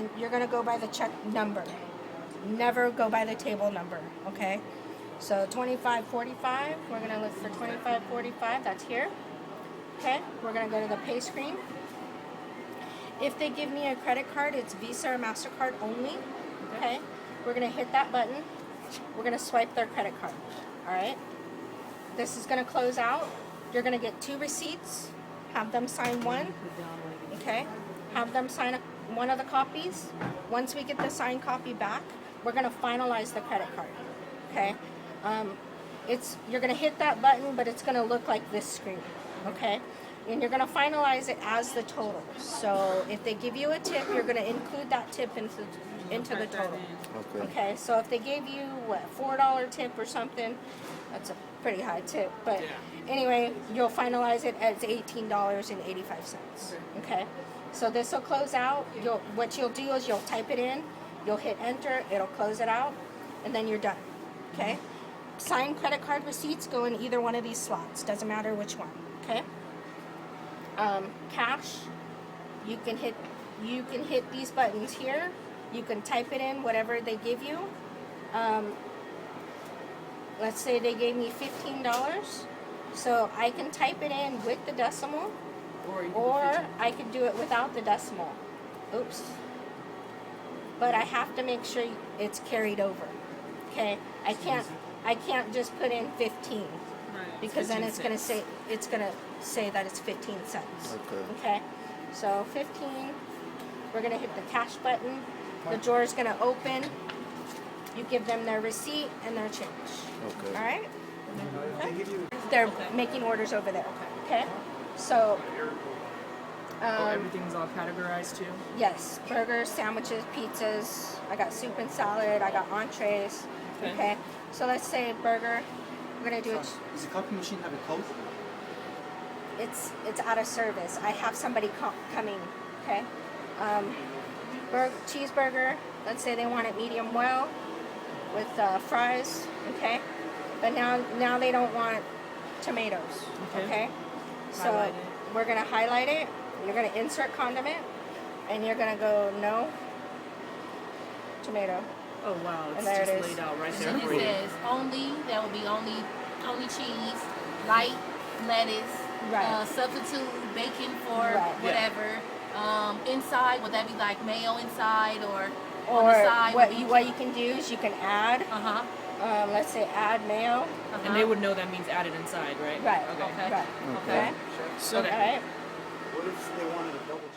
and you're gonna go by the check number. Never go by the table number, okay? So 2545, we're gonna look for 2545, that's here. Okay, we're gonna go to the pay screen. If they give me a credit card, it's Visa or MasterCard only, okay? We're gonna hit that button. We're gonna swipe their credit card, all right? This is gonna close out. You're gonna get 2 receipts, have them sign one, okay? Have them sign one of the copies. Once we get the signed copy back, we're gonna finalize the credit card, okay? You're gonna hit that button, but it's gonna look like this screen, okay? And you're gonna finalize it as the total. So if they give you a tip, you're gonna include that tip into the total. Okay, so if they gave you, what, $4 tip or something, that's a pretty high tip, but anyway, you'll finalize it as $18.85, okay? So this will close out. What you'll do is you'll type it in, you'll hit enter, it'll close it out, and then you're done, okay? Signed credit card receipts go in either one of these slots, doesn't matter which one, okay? Cash, you can hit these buttons here. You can type it in, whatever they give you. Let's say they gave me $15, so I can type it in with the decimal, or I could do it without the decimal. Oops. But I have to make sure it's carried over. Okay, I can't just put in 15, because then it's gonna say that it's 15 cents. Okay. So 15. We're gonna hit the cash button. The drawer's gonna open. You give them their receipt and their change. Okay. All right. Okay. They're making orders over there. Okay. So. Everything's all categorized too? Yes. Burgers, sandwiches, pizzas. I got soup and salad. I got entrees. Okay. So let's say burger. We're gonna do it. Does the coffee machine have a code? It's out of service. I have somebody coming. Okay. Cheeseburger. Let's say they want it medium well with fries. Okay. But now they don't want tomatoes. Okay. So we're gonna highlight it. You're gonna insert condiment, and you're gonna go no tomato. Oh wow, it's and there just it is. laid out right there. And it says only, that will be only cheese, light lettuce, substitute bacon for whatever. Inside, would that be like mayo inside or on the side? What you can do is you can add. Let's say add mayo. And they would know that means added inside, right? Right. Okay. Right. Okay. So, All right. what if they wanted a double